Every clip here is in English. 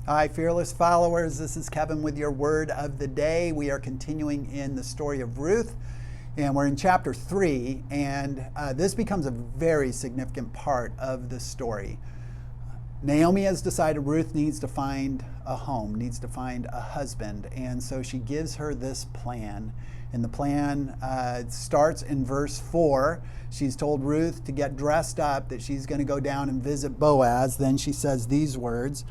Hi, fearless followers. This is Kevin with your word of the day. We are continuing in the story of Ruth, and we're in chapter 3, and this becomes a very significant part of the story. Naomi has decided Ruth needs to find a home, needs to find a husband, and so she gives her this plan. And the plan starts in verse 4. She's told Ruth to get dressed up, that she's going to go down and visit Boaz. Then she says these words,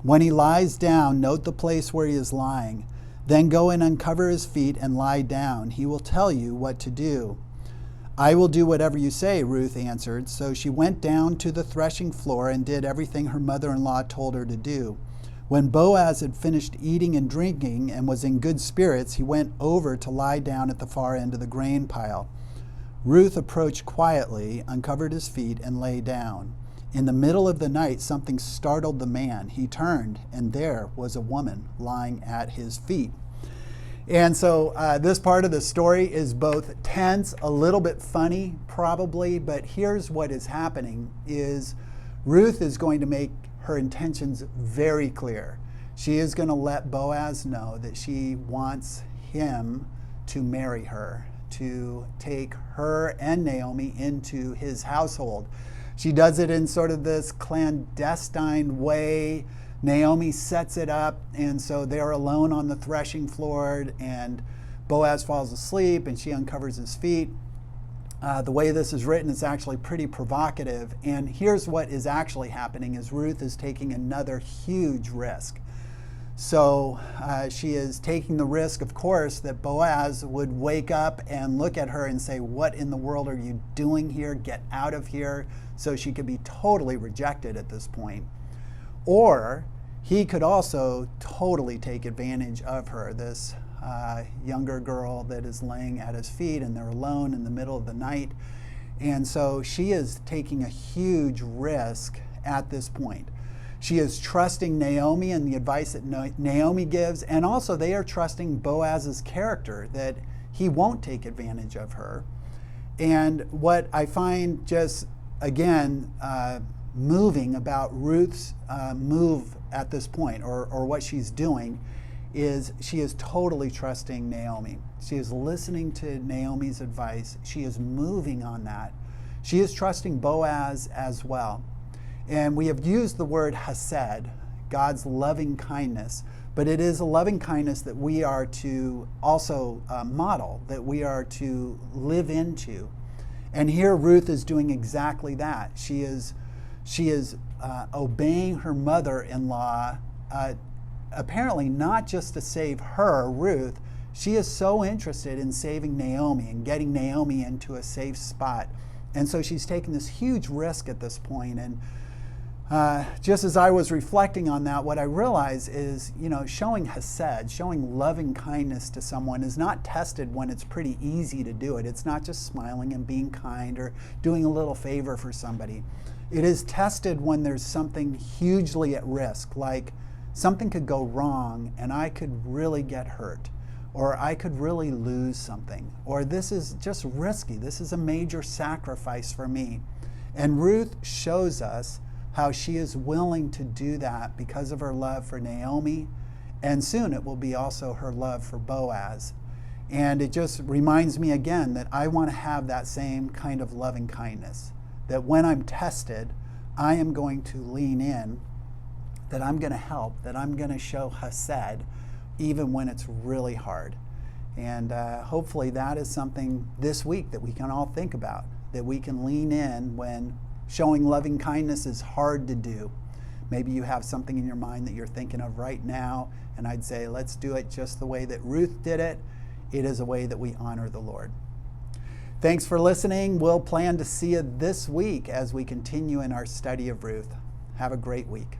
"When he lies down, note the place where he is lying. Then go and uncover his feet and lie down. He will tell you what to do." "I will do whatever you say," Ruth answered. So she went down to the threshing floor and did everything her mother-in-law told her to do. When Boaz had finished eating and drinking and was in good spirits, he went over to lie down at the far end of the grain pile. Ruth approached quietly, uncovered his feet, and lay down. In the middle of the night, something startled the man. He turned, and there was a woman lying at his feet. And so this part of the story is both tense, a little bit funny probably, but here's what is happening is Ruth is going to make her intentions very clear. She is going to let Boaz know that she wants him to marry her, to take her and Naomi into his household. She does it in sort of this clandestine way. Naomi sets it up, and so they're alone on the threshing floor, and Boaz falls asleep, and she uncovers his feet. The way this is written is actually pretty provocative, and here's what is actually happening is Ruth is taking another huge risk. So she is taking the risk, of course, that Boaz would wake up and look at her and say, "What in the world are you doing here? Get out of here." So she could be totally rejected at this point. Or he could also totally take advantage of her, this younger girl that is laying at his feet, and they're alone in the middle of the night. And so she is taking a huge risk at this point. She is trusting Naomi and the advice that Naomi gives, and also they are trusting Boaz's character, that he won't take advantage of her. And what I find just, again, moving about Ruth's move at this point, or what she's doing, is she is totally trusting Naomi. She is listening to Naomi's advice. She is moving on that. She is trusting Boaz as well. And we have used the word hesed, God's loving kindness, but it is a loving kindness that we are to also model, that we are to live into. And here Ruth is doing exactly that. She is obeying her mother-in-law, apparently not just to save her, Ruth. She is so interested in saving Naomi and getting Naomi into a safe spot. And so she's taking this huge risk at this point. And just as I was reflecting on that, what I realized is, showing hesed, showing loving kindness to someone is not tested when it's pretty easy to do it. It's not just smiling and being kind or doing a little favor for somebody. It is tested when there's something hugely at risk, like something could go wrong and I could really get hurt, or I could really lose something, or this is just risky. This is a major sacrifice for me. And Ruth shows us how she is willing to do that because of her love for Naomi, and soon it will be also her love for Boaz. And it just reminds me again that I want to have that same kind of loving kindness, that when I'm tested, I am going to lean in, that I'm going to help, that I'm going to show hesed even when it's really hard. And hopefully that is something this week that we can all think about, that we can lean in when showing loving kindness is hard to do. Maybe you have something in your mind that you're thinking of right now, and I'd say let's do it just the way that Ruth did it. It is a way that we honor the Lord. Thanks for listening. We'll plan to see you this week as we continue in our study of Ruth. Have a great week.